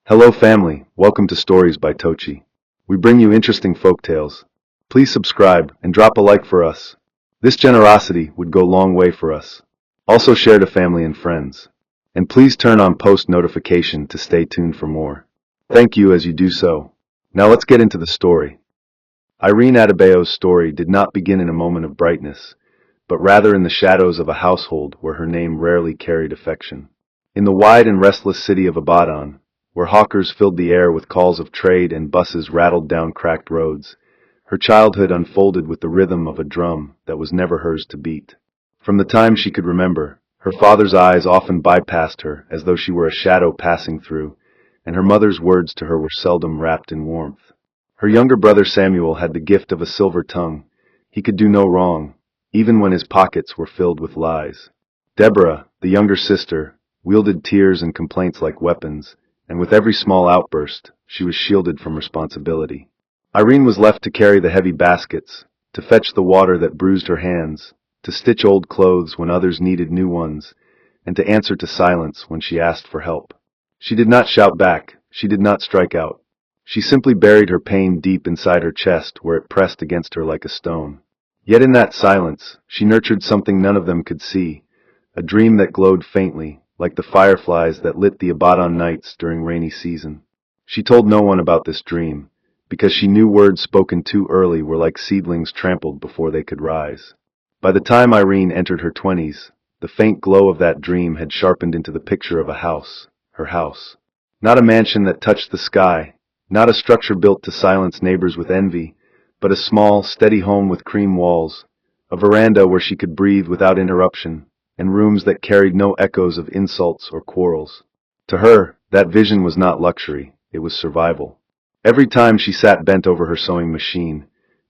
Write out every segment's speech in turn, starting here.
Hello family, welcome to Stories by Tocci. We bring you interesting folk tales. Please subscribe and drop a like for us. This generosity would go a long way for us. Also share to family and friends. And please turn on post notification to stay tuned for more. Thank you as you do so. Now let's get into the story. Irene Adebayo's story did not begin in a moment of brightness, but rather in the shadows of a household where her name rarely carried affection. In the wide and restless city of Ibadan, where hawkers filled the air with calls of trade and buses rattled down cracked roads, her childhood unfolded with the rhythm of a drum that was never hers to beat. From the time she could remember, her father's eyes often bypassed her as though she were a shadow passing through, and her mother's words to her were seldom wrapped in warmth. Her younger brother Samuel had the gift of a silver tongue. He could do no wrong, even when his pockets were filled with lies. Deborah, the younger sister, wielded tears and complaints like weapons, and with every small outburst, she was shielded from responsibility. Irene was left to carry the heavy baskets, to fetch the water that bruised her hands, to stitch old clothes when others needed new ones, and to answer to silence when she asked for help. She did not shout back, she did not strike out. She simply buried her pain deep inside her chest where it pressed against her like a stone. Yet in that silence, she nurtured something none of them could see, a dream that glowed faintly, like the fireflies that lit the Ibadan nights during rainy season. She told no one about this dream, because she knew words spoken too early were like seedlings trampled before they could rise. By the time Irene entered her 20s, the faint glow of that dream had sharpened into the picture of a house, her house. Not a mansion that touched the sky, not a structure built to silence neighbors with envy, but a small, steady home with cream walls, a veranda where she could breathe without interruption, and rooms that carried no echoes of insults or quarrels. To her, that vision was not luxury, it was survival. Every time she sat bent over her sewing machine,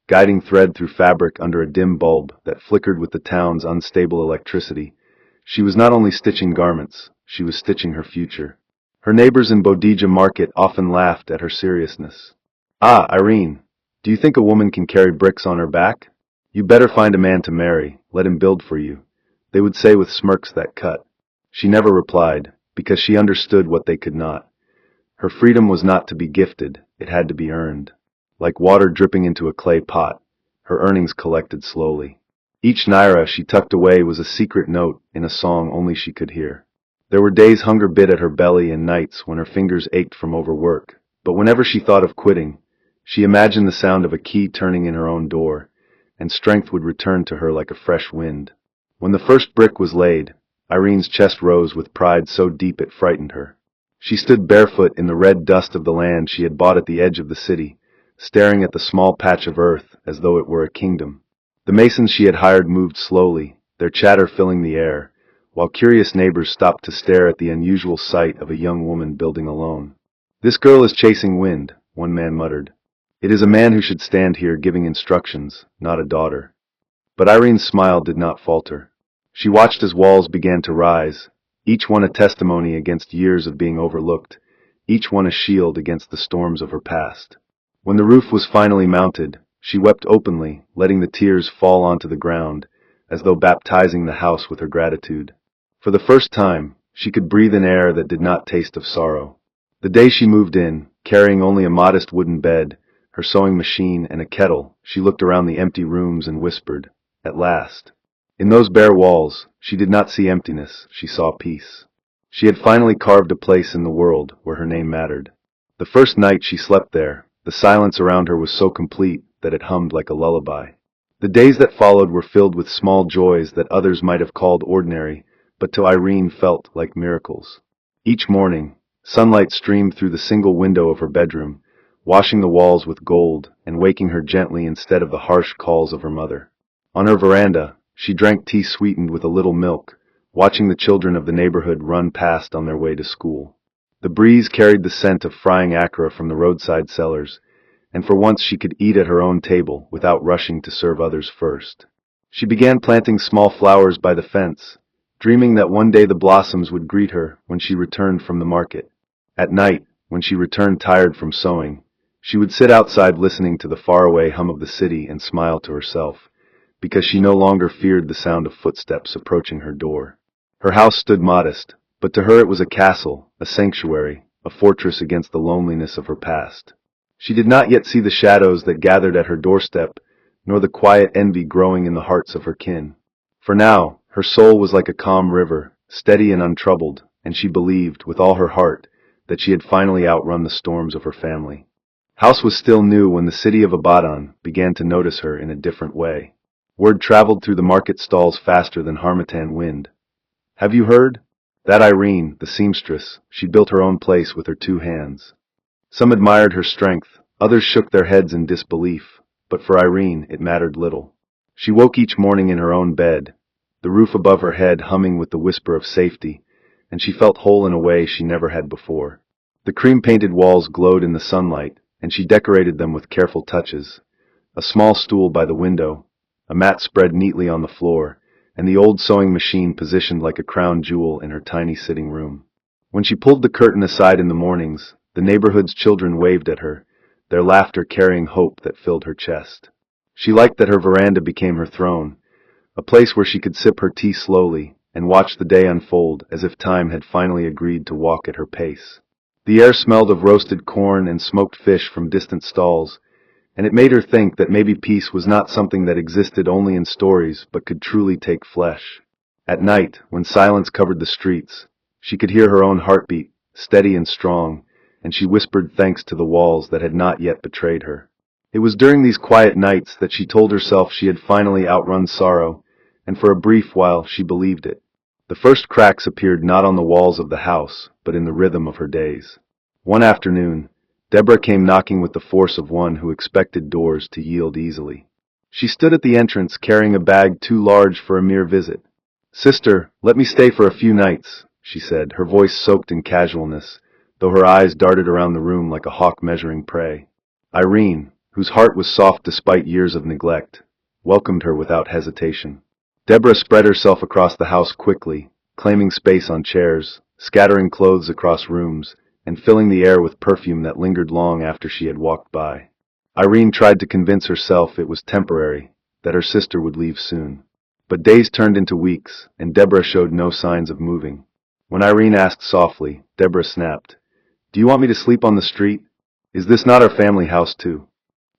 guiding thread through fabric under a dim bulb that flickered with the town's unstable electricity, she was not only stitching garments, she was stitching her future. Her neighbors in Bodija Market often laughed at her seriousness. "Ah, Irene, do you think a woman can carry bricks on her back? You better find a man to marry, let him build for you," they would say with smirks that cut. She never replied, because she understood what they could not. Her freedom was not to be gifted, it had to be earned. Like water dripping into a clay pot, her earnings collected slowly. Each naira she tucked away was a secret note in a song only she could hear. There were days hunger bit at her belly and nights when her fingers ached from overwork, but whenever she thought of quitting, she imagined the sound of a key turning in her own door, and strength would return to her like a fresh wind. When the first brick was laid, Irene's chest rose with pride so deep it frightened her. She stood barefoot in the red dust of the land she had bought at the edge of the city, staring at the small patch of earth as though it were a kingdom. The masons she had hired moved slowly, their chatter filling the air, while curious neighbors stopped to stare at the unusual sight of a young woman building alone. "This girl is chasing wind," one man muttered. "It is a man who should stand here giving instructions, not a daughter." But Irene's smile did not falter. She watched as walls began to rise, each one a testimony against years of being overlooked, each one a shield against the storms of her past. When the roof was finally mounted, she wept openly, letting the tears fall onto the ground, as though baptizing the house with her gratitude. For the first time, she could breathe an air that did not taste of sorrow. The day she moved in, carrying only a modest wooden bed, her sewing machine, and a kettle, she looked around the empty rooms and whispered, "At last." In those bare walls, she did not see emptiness, she saw peace. She had finally carved a place in the world where her name mattered. The first night she slept there, the silence around her was so complete that it hummed like a lullaby. The days that followed were filled with small joys that others might have called ordinary, but to Irene felt like miracles. Each morning, sunlight streamed through the single window of her bedroom, washing the walls with gold and waking her gently instead of the harsh calls of her mother. On her veranda, she drank tea sweetened with a little milk, watching the children of the neighborhood run past on their way to school. The breeze carried the scent of frying akra from the roadside sellers, and for once she could eat at her own table without rushing to serve others first. She began planting small flowers by the fence, dreaming that one day the blossoms would greet her when she returned from the market. At night, when she returned tired from sewing, she would sit outside listening to the faraway hum of the city and smile to herself, because she no longer feared the sound of footsteps approaching her door. Her house stood modest, but to her it was a castle, a sanctuary, a fortress against the loneliness of her past. She did not yet see the shadows that gathered at her doorstep, nor the quiet envy growing in the hearts of her kin. For now, her soul was like a calm river, steady and untroubled, and she believed, with all her heart, that she had finally outrun the storms of her family. House was still new when the city of Abadan began to notice her in a different way. Word traveled through the market stalls faster than harmattan wind. Have you heard? That Irene, the seamstress, she built her own place with her 2 hands. Some admired her strength, others shook their heads in disbelief, but for Irene it mattered little. She woke each morning in her own bed, the roof above her head humming with the whisper of safety, and she felt whole in a way she never had before. The cream-painted walls glowed in the sunlight, and she decorated them with careful touches. A small stool by the window, a mat spread neatly on the floor, and the old sewing machine positioned like a crown jewel in her tiny sitting room. When she pulled the curtain aside in the mornings, the neighborhood's children waved at her, their laughter carrying hope that filled her chest. She liked that her veranda became her throne, a place where she could sip her tea slowly and watch the day unfold as if time had finally agreed to walk at her pace. The air smelled of roasted corn and smoked fish from distant stalls, and it made her think that maybe peace was not something that existed only in stories but could truly take flesh. At night, when silence covered the streets, she could hear her own heartbeat, steady and strong, and she whispered thanks to the walls that had not yet betrayed her. It was during these quiet nights that she told herself she had finally outrun sorrow, and for a brief while she believed it. The first cracks appeared not on the walls of the house, but in the rhythm of her days. One afternoon, Deborah came knocking with the force of one who expected doors to yield easily. She stood at the entrance carrying a bag too large for a mere visit. "Sister, let me stay for a few nights," she said, her voice soaked in casualness, though her eyes darted around the room like a hawk measuring prey. Irene, whose heart was soft despite years of neglect, welcomed her without hesitation. Deborah spread herself across the house quickly, claiming space on chairs, scattering clothes across rooms, and filling the air with perfume that lingered long after she had walked by. Irene tried to convince herself it was temporary, that her sister would leave soon. But days turned into weeks, and Deborah showed no signs of moving. When Irene asked softly, Deborah snapped, "Do you want me to sleep on the street? Is this not our family house too?"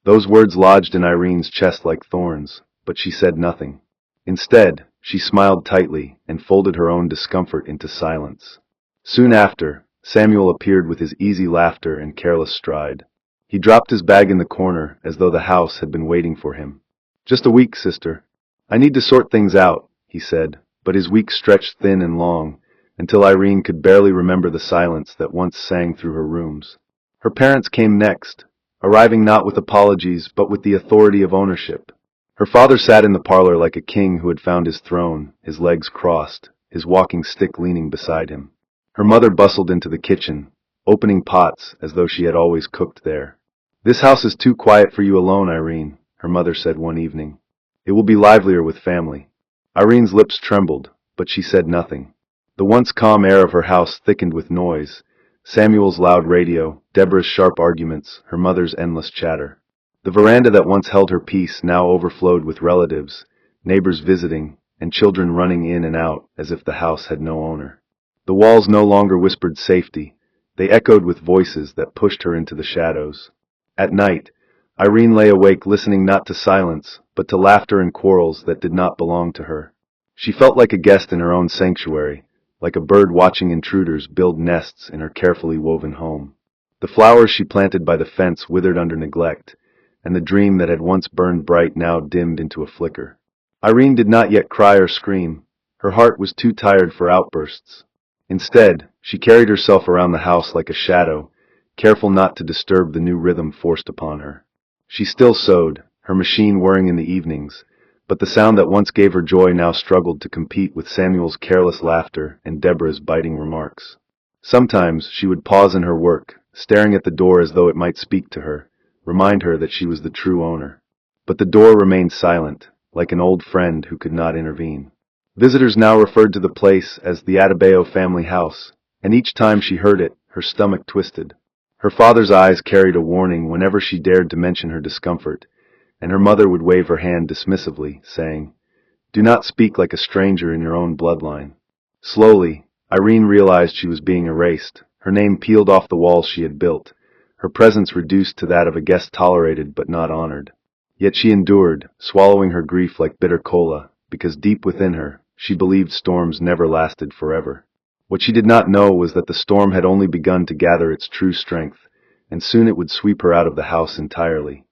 Those words lodged in Irene's chest like thorns, but she said nothing. Instead, she smiled tightly and folded her own discomfort into silence. Soon after, Samuel appeared with his easy laughter and careless stride. He dropped his bag in the corner as though the house had been waiting for him. "Just a week, sister. I need to sort things out," he said, but his week stretched thin and long, until Irene could barely remember the silence that once sang through her rooms. Her parents came next, arriving not with apologies but with the authority of ownership. Her father sat in the parlor like a king who had found his throne, his legs crossed, his walking stick leaning beside him. Her mother bustled into the kitchen, opening pots as though she had always cooked there. "This house is too quiet for you alone, Irene," her mother said one evening. "It will be livelier with family." Irene's lips trembled, but she said nothing. The once calm air of her house thickened with noise, Samuel's loud radio, Deborah's sharp arguments, her mother's endless chatter. The veranda that once held her peace now overflowed with relatives, neighbors visiting, and children running in and out as if the house had no owner. The walls no longer whispered safety, they echoed with voices that pushed her into the shadows. At night, Irene lay awake listening not to silence, but to laughter and quarrels that did not belong to her. She felt like a guest in her own sanctuary, like a bird watching intruders build nests in her carefully woven home. The flowers she planted by the fence withered under neglect, and the dream that had once burned bright now dimmed into a flicker. Irene did not yet cry or scream. Her heart was too tired for outbursts. Instead, she carried herself around the house like a shadow, careful not to disturb the new rhythm forced upon her. She still sewed, her machine whirring in the evenings, but the sound that once gave her joy now struggled to compete with Samuel's careless laughter and Deborah's biting remarks. Sometimes she would pause in her work, staring at the door as though it might speak to her, remind her that she was the true owner. But the door remained silent, like an old friend who could not intervene. Visitors now referred to the place as the Adebayo family house, and each time she heard it, her stomach twisted. Her father's eyes carried a warning whenever she dared to mention her discomfort, and her mother would wave her hand dismissively, saying, "Do not speak like a stranger in your own bloodline." Slowly, Irene realized she was being erased, her name peeled off the walls she had built, her presence reduced to that of a guest tolerated but not honored. Yet she endured, swallowing her grief like bitter cola, because deep within her, she believed storms never lasted forever. What she did not know was that the storm had only begun to gather its true strength, and soon it would sweep her out of the house entirely.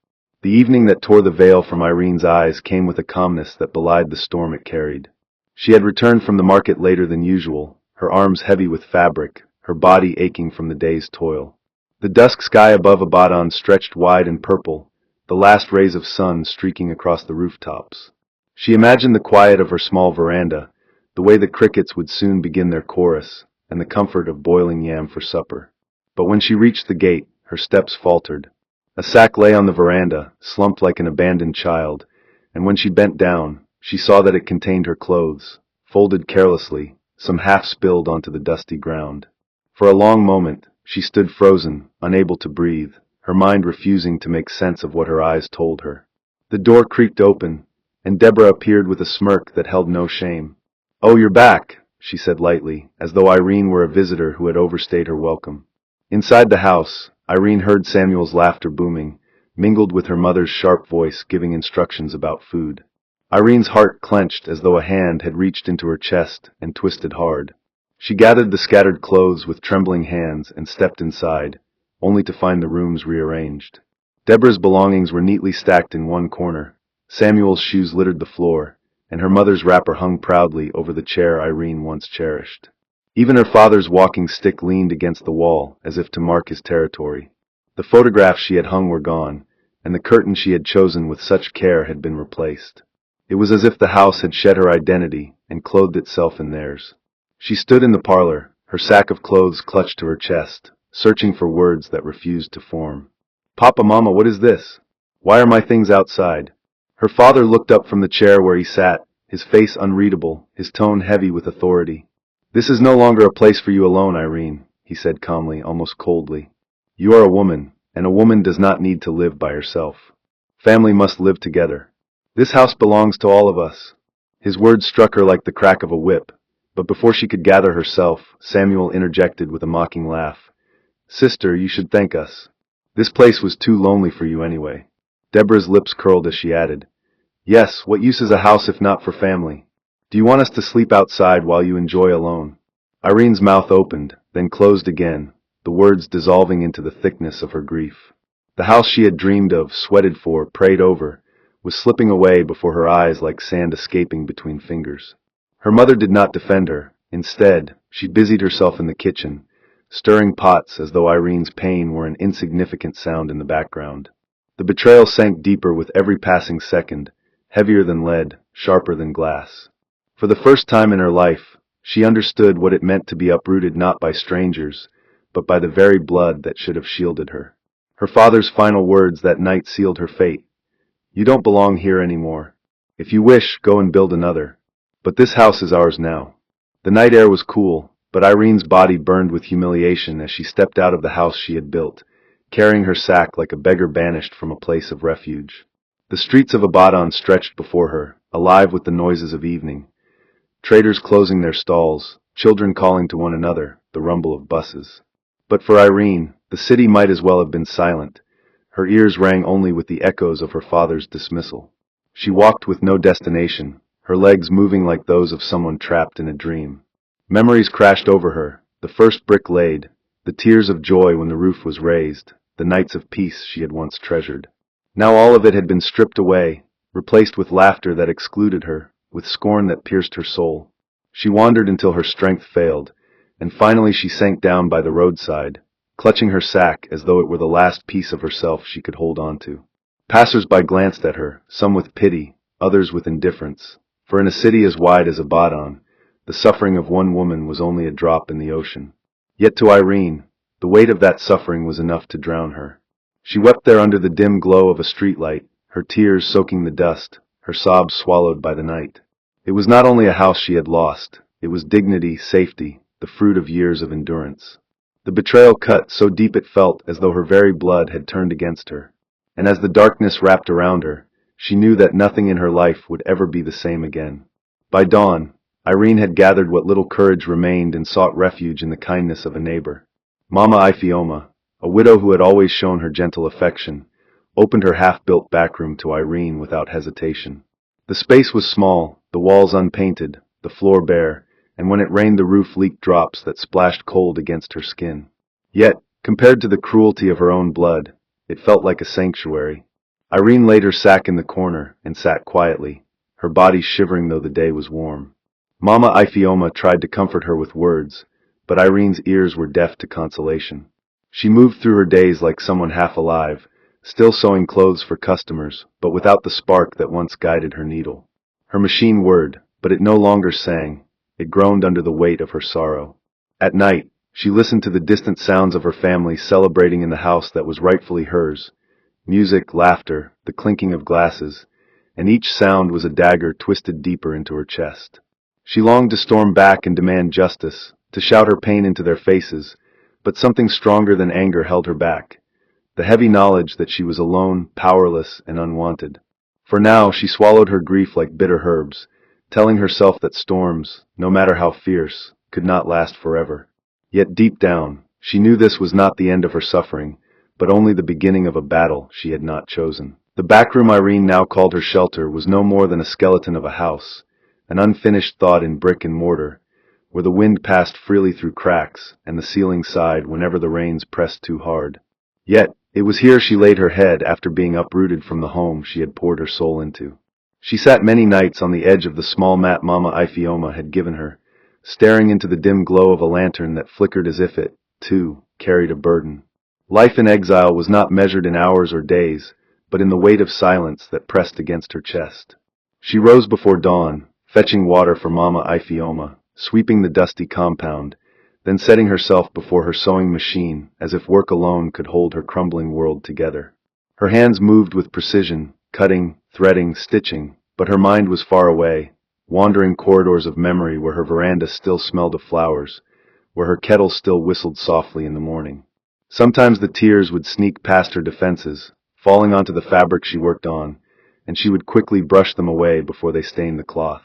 The evening that tore the veil from Irene's eyes came with a calmness that belied the storm it carried. She had returned from the market later than usual, her arms heavy with fabric, her body aching from the day's toil. The dusk sky above Abaddon stretched wide and purple, the last rays of sun streaking across the rooftops. She imagined the quiet of her small veranda, the way the crickets would soon begin their chorus, and the comfort of boiling yam for supper. But when she reached the gate, her steps faltered. A sack lay on the veranda, slumped like an abandoned child, and when she bent down, she saw that it contained her clothes, folded carelessly, some half spilled onto the dusty ground. For a long moment, she stood frozen, unable to breathe, her mind refusing to make sense of what her eyes told her. The door creaked open, and Deborah appeared with a smirk that held no shame. "Oh, you're back," she said lightly, as though Irene were a visitor who had overstayed her welcome. Inside the house, Irene heard Samuel's laughter booming, mingled with her mother's sharp voice giving instructions about food. Irene's heart clenched as though a hand had reached into her chest and twisted hard. She gathered the scattered clothes with trembling hands and stepped inside, only to find the rooms rearranged. Deborah's belongings were neatly stacked in one corner, Samuel's shoes littered the floor, and her mother's wrapper hung proudly over the chair Irene once cherished. Even her father's walking stick leaned against the wall, as if to mark his territory. The photographs she had hung were gone, and the curtain she had chosen with such care had been replaced. It was as if the house had shed her identity and clothed itself in theirs. She stood in the parlor, her sack of clothes clutched to her chest, searching for words that refused to form. "Papa, Mama, what is this? Why are my things outside?" Her father looked up from the chair where he sat, his face unreadable, his tone heavy with authority. "This is no longer a place for you alone, Irene," he said calmly, almost coldly. "You are a woman, and a woman does not need to live by herself. Family must live together. This house belongs to all of us." His words struck her like the crack of a whip, but before she could gather herself, Samuel interjected with a mocking laugh. "Sister, you should thank us. This place was too lonely for you anyway." Deborah's lips curled as she added, "Yes, what use is a house if not for family? Do you want us to sleep outside while you enjoy alone?" Irene's mouth opened, then closed again, the words dissolving into the thickness of her grief. The house she had dreamed of, sweated for, prayed over, was slipping away before her eyes like sand escaping between fingers. Her mother did not defend her. Instead, she busied herself in the kitchen, stirring pots as though Irene's pain were an insignificant sound in the background. The betrayal sank deeper with every passing second, heavier than lead, sharper than glass. For the first time in her life, she understood what it meant to be uprooted not by strangers, but by the very blood that should have shielded her. Her father's final words that night sealed her fate. "You don't belong here anymore. If you wish, go and build another. But this house is ours now." The night air was cool, but Irene's body burned with humiliation as she stepped out of the house she had built, carrying her sack like a beggar banished from a place of refuge. The streets of Abaddon stretched before her, alive with the noises of evening. Traders closing their stalls, children calling to one another, the rumble of buses. But for Irene, the city might as well have been silent. Her ears rang only with the echoes of her father's dismissal. She walked with no destination, her legs moving like those of someone trapped in a dream. Memories crashed over her, the first brick laid, the tears of joy when the roof was raised, the nights of peace she had once treasured. Now all of it had been stripped away, replaced with laughter that excluded her, with scorn that pierced her soul. She wandered until her strength failed, and finally she sank down by the roadside, clutching her sack as though it were the last piece of herself she could hold on to. Passers-by glanced at her, some with pity, others with indifference, for in a city as wide as Abaddon, the suffering of one woman was only a drop in the ocean. Yet to Irene, the weight of that suffering was enough to drown her. She wept there under the dim glow of a streetlight, her tears soaking the dust, her sobs swallowed by the night. It was not only a house she had lost, it was dignity, safety, the fruit of years of endurance. The betrayal cut so deep it felt as though her very blood had turned against her. And as the darkness wrapped around her, she knew that nothing in her life would ever be the same again. By dawn, Irene had gathered what little courage remained and sought refuge in the kindness of a neighbor. Mama Ifioma, a widow who had always shown her gentle affection, opened her half-built back room to Irene without hesitation. The space was small, the walls unpainted, the floor bare, and when it rained the roof leaked drops that splashed cold against her skin. Yet, compared to the cruelty of her own blood, it felt like a sanctuary. Irene laid her sack in the corner and sat quietly, her body shivering though the day was warm. Mama Ifioma tried to comfort her with words, but Irene's ears were deaf to consolation. She moved through her days like someone half alive, still sewing clothes for customers, but without the spark that once guided her needle. Her machine whirred, but it no longer sang. It groaned under the weight of her sorrow. At night, she listened to the distant sounds of her family celebrating in the house that was rightfully hers. Music, laughter, the clinking of glasses, and each sound was a dagger twisted deeper into her chest. She longed to storm back and demand justice, to shout her pain into their faces, but something stronger than anger held her back. The heavy knowledge that she was alone, powerless, and unwanted. For now she swallowed her grief like bitter herbs, telling herself that storms, no matter how fierce, could not last forever. Yet deep down, she knew this was not the end of her suffering, but only the beginning of a battle she had not chosen. The backroom Irene now called her shelter was no more than a skeleton of a house, an unfinished thought in brick and mortar, where the wind passed freely through cracks and the ceiling sighed whenever the rains pressed too hard. Yet, it was here she laid her head after being uprooted from the home she had poured her soul into. She sat many nights on the edge of the small mat Mama Ifioma had given her, staring into the dim glow of a lantern that flickered as if it, too, carried a burden. Life in exile was not measured in hours or days, but in the weight of silence that pressed against her chest. She rose before dawn, fetching water for Mama Ifioma, sweeping the dusty compound, then setting herself before her sewing machine as if work alone could hold her crumbling world together. Her hands moved with precision, cutting, threading, stitching, but her mind was far away, wandering corridors of memory where her veranda still smelled of flowers, where her kettle still whistled softly in the morning. Sometimes the tears would sneak past her defenses, falling onto the fabric she worked on, and she would quickly brush them away before they stained the cloth.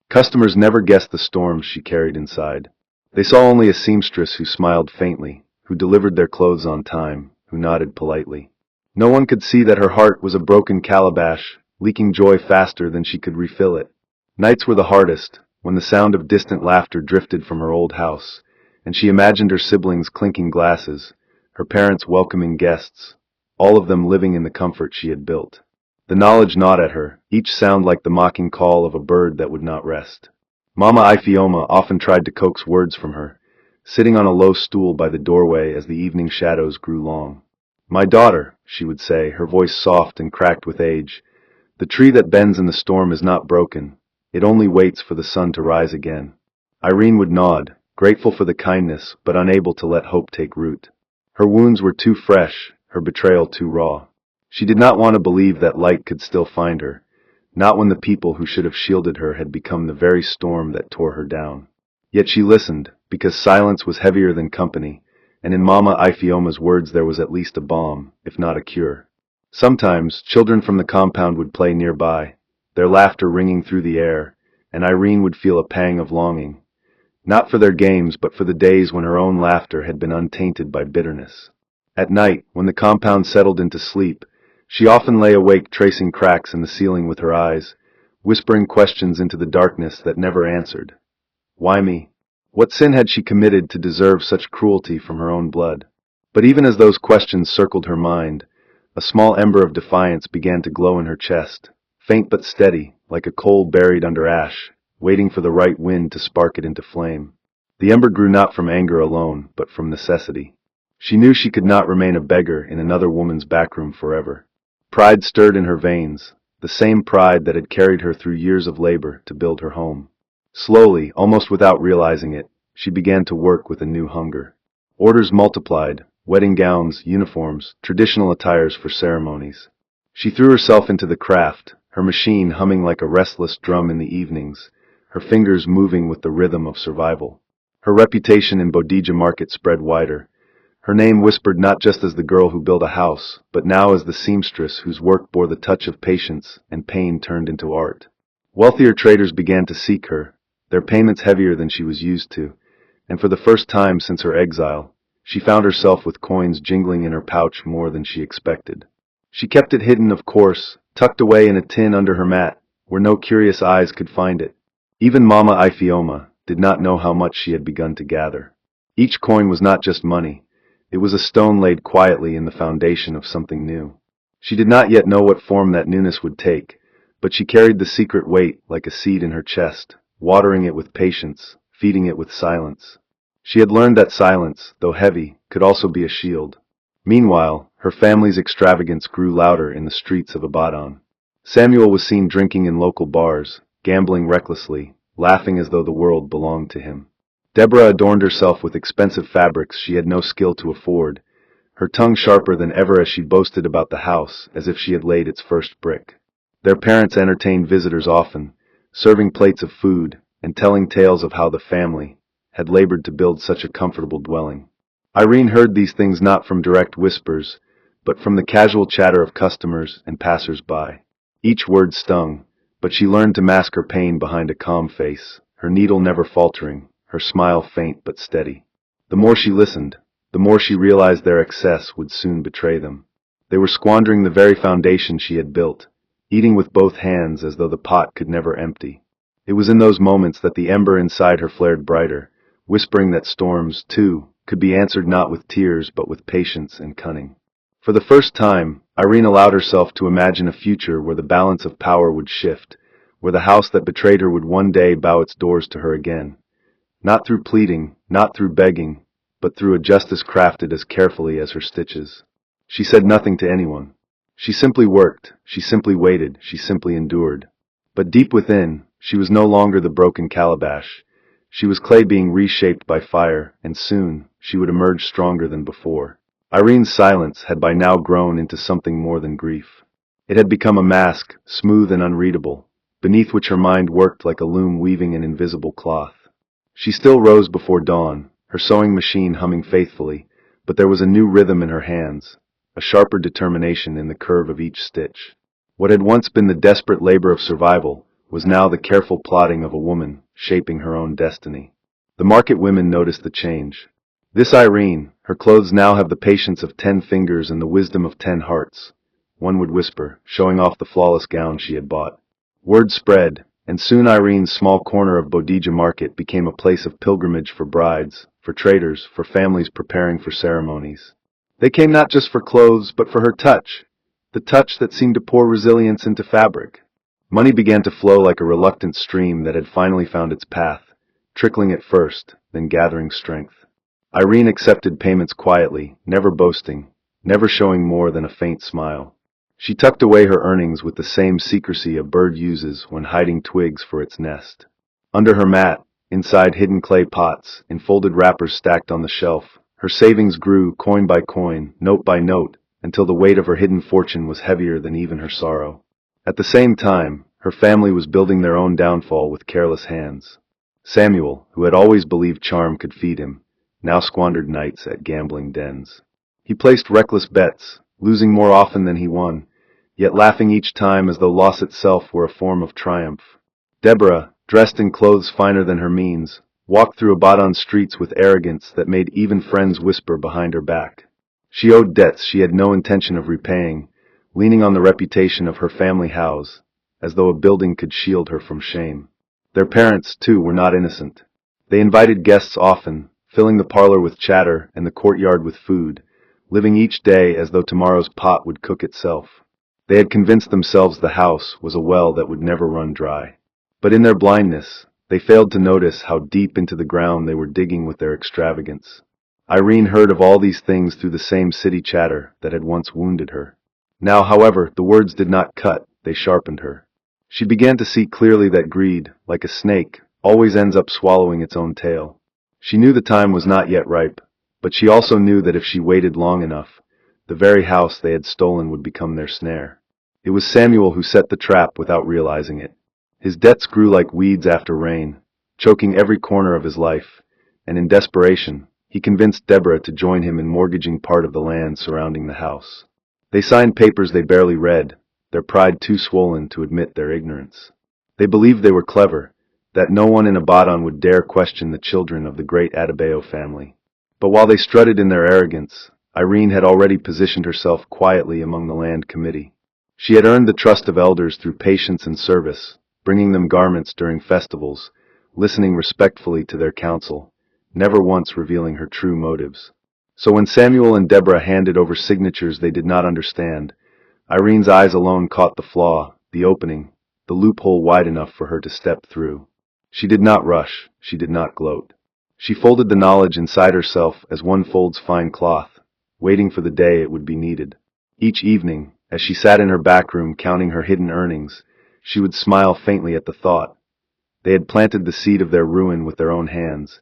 Customers never guessed the storms she carried inside. They saw only a seamstress who smiled faintly, who delivered their clothes on time, who nodded politely. No one could see that her heart was a broken calabash, leaking joy faster than she could refill it. Nights were the hardest, when the sound of distant laughter drifted from her old house, and she imagined her siblings clinking glasses, her parents welcoming guests, all of them living in the comfort she had built. The knowledge gnawed at her, each sound like the mocking call of a bird that would not rest. Mama Ifioma often tried to coax words from her, sitting on a low stool by the doorway as the evening shadows grew long. "My daughter," she would say, her voice soft and cracked with age, "the tree that bends in the storm is not broken. It only waits for the sun to rise again." Irene would nod, grateful for the kindness, but unable to let hope take root. Her wounds were too fresh, her betrayal too raw. She did not want to believe that light could still find her, not when the people who should have shielded her had become the very storm that tore her down. Yet she listened, because silence was heavier than company, and in Mama Ifioma's words there was at least a balm, if not a cure. Sometimes, children from the compound would play nearby, their laughter ringing through the air, and Irene would feel a pang of longing, not for their games but for the days when her own laughter had been untainted by bitterness. At night, when the compound settled into sleep, she often lay awake tracing cracks in the ceiling with her eyes, whispering questions into the darkness that never answered. Why me? What sin had she committed to deserve such cruelty from her own blood? But even as those questions circled her mind, a small ember of defiance began to glow in her chest, faint but steady, like a coal buried under ash, waiting for the right wind to spark it into flame. The ember grew not from anger alone, but from necessity. She knew she could not remain a beggar in another woman's backroom forever. Pride stirred in her veins, the same pride that had carried her through years of labor to build her home. Slowly, almost without realizing it, she began to work with a new hunger. Orders multiplied, wedding gowns, uniforms, traditional attires for ceremonies. She threw herself into the craft, her machine humming like a restless drum in the evenings, her fingers moving with the rhythm of survival. Her reputation in Bodija Market spread wider. Her name whispered not just as the girl who built a house, but now as the seamstress whose work bore the touch of patience and pain turned into art. Wealthier traders began to seek her, their payments heavier than she was used to, and for the first time since her exile, She found herself with coins jingling in her pouch more than she expected. She kept it hidden, of course, tucked away in a tin under her mat, where no curious eyes could find it. Even Mama Ifioma did not know how much she had begun to gather. Each coin was not just money. It was a stone laid quietly in the foundation of something new. She did not yet know what form that newness would take, but she carried the secret weight like a seed in her chest, watering it with patience, feeding it with silence. She had learned that silence, though heavy, could also be a shield. Meanwhile, her family's extravagance grew louder in the streets of Ibadan. Samuel was seen drinking in local bars, gambling recklessly, laughing as though the world belonged to him. Deborah adorned herself with expensive fabrics she had no skill to afford, her tongue sharper than ever as she boasted about the house as if she had laid its first brick. Their parents entertained visitors often, serving plates of food and telling tales of how the family had labored to build such a comfortable dwelling. Irene heard these things not from direct whispers, but from the casual chatter of customers and passers-by. Each word stung, but she learned to mask her pain behind a calm face, her needle never faltering, her smile faint but steady. The more she listened, the more she realized their excess would soon betray them. They were squandering the very foundation she had built, eating with both hands as though the pot could never empty. It was in those moments that the ember inside her flared brighter, whispering that storms, too, could be answered not with tears but with patience and cunning. For the first time, Irene allowed herself to imagine a future where the balance of power would shift, where the house that betrayed her would one day bow its doors to her again. Not through pleading, not through begging, but through a justice crafted as carefully as her stitches. She said nothing to anyone. She simply worked, she simply waited, she simply endured. But deep within, she was no longer the broken calabash. She was clay being reshaped by fire, and soon, she would emerge stronger than before. Irene's silence had by now grown into something more than grief. It had become a mask, smooth and unreadable, beneath which her mind worked like a loom weaving an invisible cloth. She still rose before dawn, her sewing machine humming faithfully, but there was a new rhythm in her hands, a sharper determination in the curve of each stitch. What had once been the desperate labor of survival was now the careful plodding of a woman, shaping her own destiny. The market women noticed the change. This Irene, her clothes now have the patience of 10 fingers and the wisdom of 10 hearts, one would whisper, showing off the flawless gown she had bought. Word spread, and soon Irene's small corner of Bodija Market became a place of pilgrimage for brides, for traders, for families preparing for ceremonies. They came not just for clothes, but for her touch, the touch that seemed to pour resilience into fabric. Money began to flow like a reluctant stream that had finally found its path, trickling at first, then gathering strength. Irene accepted payments quietly, never boasting, never showing more than a faint smile. She tucked away her earnings with the same secrecy a bird uses when hiding twigs for its nest. Under her mat, inside hidden clay pots, in folded wrappers stacked on the shelf, her savings grew coin by coin, note by note, until the weight of her hidden fortune was heavier than even her sorrow. At the same time, her family was building their own downfall with careless hands. Samuel, who had always believed charm could feed him, now squandered nights at gambling dens. He placed reckless bets, losing more often than he won, yet laughing each time as though loss itself were a form of triumph. Deborah, dressed in clothes finer than her means, walked through Ibadan streets with arrogance that made even friends whisper behind her back. She owed debts she had no intention of repaying, leaning on the reputation of her family house, as though a building could shield her from shame. Their parents, too, were not innocent. They invited guests often, filling the parlor with chatter and the courtyard with food, living each day as though tomorrow's pot would cook itself. They had convinced themselves the house was a well that would never run dry. But in their blindness, they failed to notice how deep into the ground they were digging with their extravagance. Irene heard of all these things through the same city chatter that had once wounded her. Now, however, the words did not cut, they sharpened her. She began to see clearly that greed, like a snake, always ends up swallowing its own tail. She knew the time was not yet ripe, but she also knew that if she waited long enough, the very house they had stolen would become their snare. It was Samuel who set the trap without realizing it. His debts grew like weeds after rain, choking every corner of his life, and in desperation, he convinced Deborah to join him in mortgaging part of the land surrounding the house. They signed papers they barely read, their pride too swollen to admit their ignorance. They believed they were clever, that no one in Ibadan would dare question the children of the great Adebayo family. But while they strutted in their arrogance, Irene had already positioned herself quietly among the land committee. She had earned the trust of elders through patience and service, bringing them garments during festivals, listening respectfully to their counsel, never once revealing her true motives. So when Samuel and Deborah handed over signatures they did not understand, Irene's eyes alone caught the flaw, the opening, the loophole wide enough for her to step through. She did not rush, she did not gloat. She folded the knowledge inside herself as one folds fine cloth, waiting for the day it would be needed. Each evening, as she sat in her back room counting her hidden earnings, she would smile faintly at the thought. They had planted the seed of their ruin with their own hands,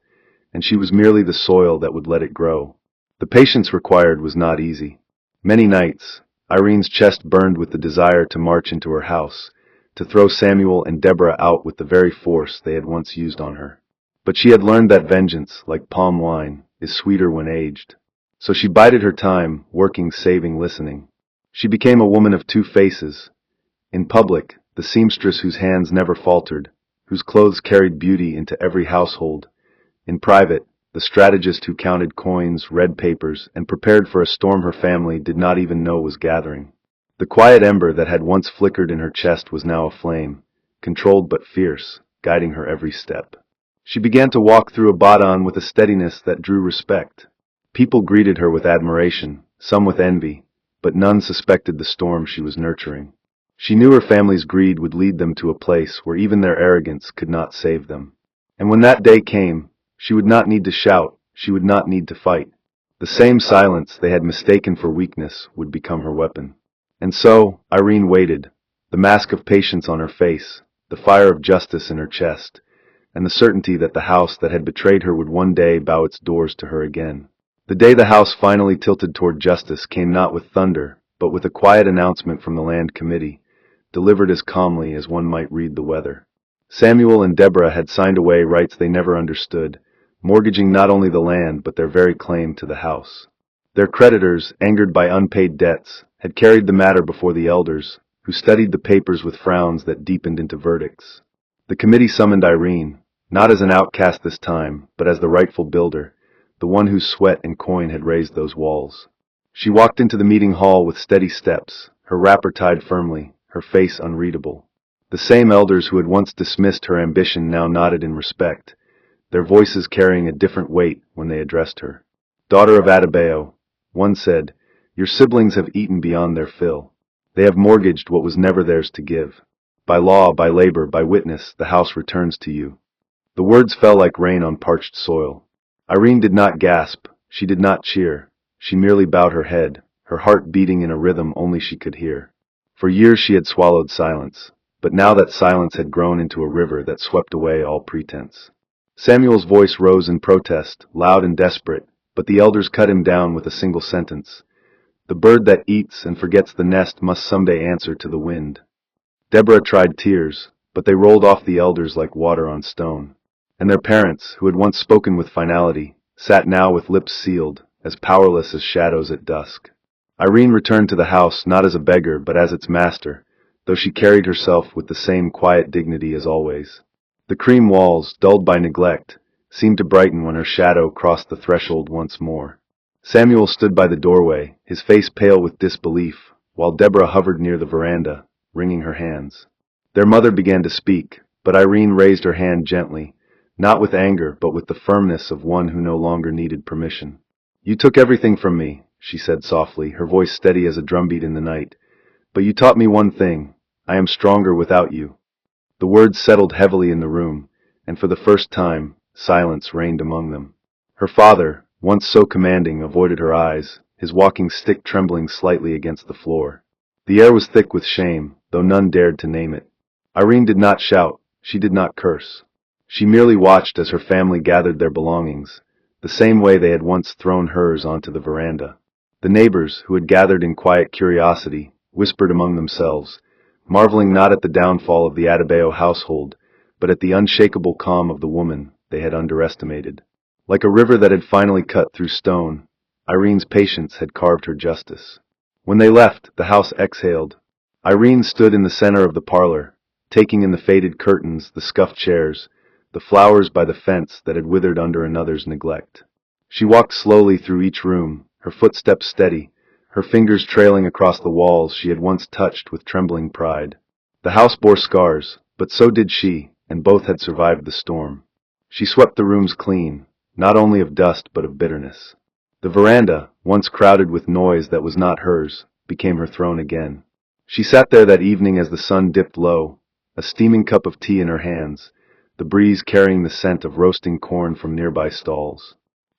and she was merely the soil that would let it grow. The patience required was not easy. Many nights, Irene's chest burned with the desire to march into her house, to throw Samuel and Deborah out with the very force they had once used on her. But she had learned that vengeance, like palm wine, is sweeter when aged. So she bided her time, working, saving, listening. She became a woman of two faces. In public, the seamstress whose hands never faltered, whose clothes carried beauty into every household. In private, the strategist who counted coins, read papers, and prepared for a storm her family did not even know was gathering. The quiet ember that had once flickered in her chest was now aflame, controlled but fierce, guiding her every step. She began to walk through Abaddon with a steadiness that drew respect. People greeted her with admiration, some with envy, but none suspected the storm she was nurturing. She knew her family's greed would lead them to a place where even their arrogance could not save them. And when that day came, she would not need to shout, she would not need to fight. The same silence they had mistaken for weakness would become her weapon. And so, Irene waited, the mask of patience on her face, the fire of justice in her chest, and the certainty that the house that had betrayed her would one day bow its doors to her again. The day the house finally tilted toward justice came not with thunder, but with a quiet announcement from the land committee, delivered as calmly as one might read the weather. Samuel and Deborah had signed away rights they never understood, mortgaging not only the land but their very claim to the house. Their creditors, angered by unpaid debts, had carried the matter before the elders, who studied the papers with frowns that deepened into verdicts. The committee summoned Irene, not as an outcast this time, but as the rightful builder, the one whose sweat and coin had raised those walls. She walked into the meeting hall with steady steps, her wrapper tied firmly, her face unreadable. The same elders who had once dismissed her ambition now nodded in respect, their voices carrying a different weight when they addressed her. "Daughter of Adebayo," one said, "your siblings have eaten beyond their fill. They have mortgaged what was never theirs to give. By law, by labor, by witness, the house returns to you." The words fell like rain on parched soil. Irene did not gasp, she did not cheer, she merely bowed her head, her heart beating in a rhythm only she could hear. For years she had swallowed silence, but now that silence had grown into a river that swept away all pretense. Samuel's voice rose in protest, loud and desperate, but the elders cut him down with a single sentence. The bird that eats and forgets the nest must someday answer to the wind. Deborah tried tears, but they rolled off the elders like water on stone. And their parents, who had once spoken with finality, sat now with lips sealed, as powerless as shadows at dusk. Irene returned to the house not as a beggar but as its master, though she carried herself with the same quiet dignity as always. The cream walls, dulled by neglect, seemed to brighten when her shadow crossed the threshold once more. Samuel stood by the doorway, his face pale with disbelief, while Deborah hovered near the veranda, wringing her hands. Their mother began to speak, but Irene raised her hand gently, not with anger but with the firmness of one who no longer needed permission. "You took everything from me," she said softly, her voice steady as a drumbeat in the night. "But you taught me one thing. I am stronger without you." The words settled heavily in the room, and for the first time, silence reigned among them. Her father, once so commanding, avoided her eyes, his walking stick trembling slightly against the floor. The air was thick with shame, though none dared to name it. Irene did not shout, she did not curse. She merely watched as her family gathered their belongings, the same way they had once thrown hers onto the veranda. The neighbors, who had gathered in quiet curiosity, whispered among themselves, marveling not at the downfall of the Adebayo household, but at the unshakable calm of the woman they had underestimated. Like a river that had finally cut through stone, Irene's patience had carved her justice. When they left, the house exhaled. Irene stood in the center of the parlor, taking in the faded curtains, the scuffed chairs, the flowers by the fence that had withered under another's neglect. She walked slowly through each room, her footsteps steady, her fingers trailing across the walls she had once touched with trembling pride. The house bore scars, but so did she, and both had survived the storm. She swept the rooms clean, not only of dust but of bitterness. The veranda, once crowded with noise that was not hers, became her throne again. She sat there that evening as the sun dipped low, a steaming cup of tea in her hands, the breeze carrying the scent of roasting corn from nearby stalls.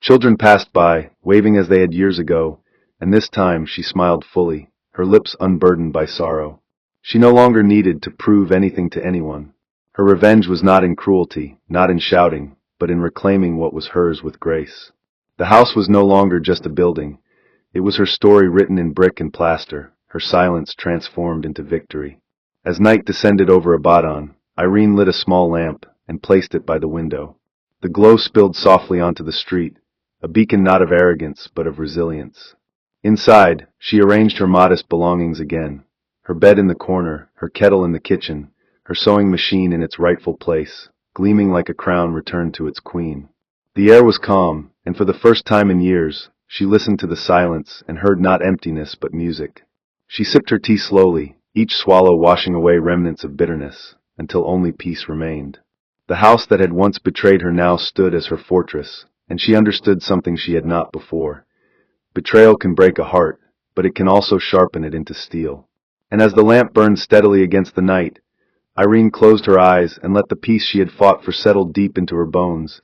Children passed by, waving as they had years ago, and this time she smiled fully, her lips unburdened by sorrow. She no longer needed to prove anything to anyone. Her revenge was not in cruelty, not in shouting, but in reclaiming what was hers with grace. The house was no longer just a building. It was her story written in brick and plaster, her silence transformed into victory. As night descended over Abaddon, Irene lit a small lamp and placed it by the window. The glow spilled softly onto the street, a beacon not of arrogance but of resilience. Inside, she arranged her modest belongings again, her bed in the corner, her kettle in the kitchen, her sewing machine in its rightful place, gleaming like a crown returned to its queen. The air was calm, and for the first time in years, she listened to the silence and heard not emptiness but music. She sipped her tea slowly, each swallow washing away remnants of bitterness, until only peace remained. The house that had once betrayed her now stood as her fortress, and she understood something she had not before. Betrayal can break a heart, but it can also sharpen it into steel. And as the lamp burned steadily against the night, Irene closed her eyes and let the peace she had fought for settle deep into her bones,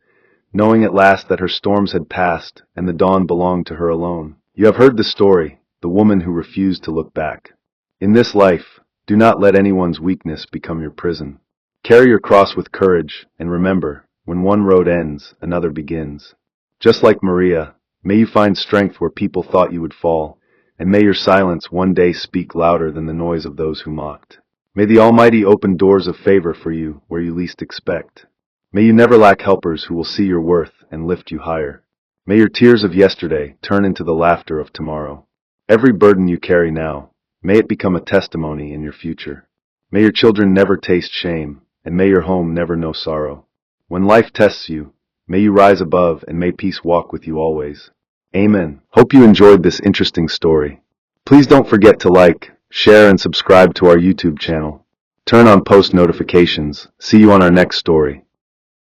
knowing at last that her storms had passed and the dawn belonged to her alone. You have heard the story, the woman who refused to look back. In this life, do not let anyone's weakness become your prison. Carry your cross with courage, and remember, when one road ends, another begins. Just like Maria, may you find strength where people thought you would fall, and may your silence one day speak louder than the noise of those who mocked. May the Almighty open doors of favor for you where you least expect. May you never lack helpers who will see your worth and lift you higher. May your tears of yesterday turn into the laughter of tomorrow. Every burden you carry now, may it become a testimony in your future. May your children never taste shame, and may your home never know sorrow. When life tests you, may you rise above and may peace walk with you always. Amen. Hope you enjoyed this interesting story. Please don't forget to like, share, and subscribe to our YouTube channel. Turn on post notifications. See you on our next story.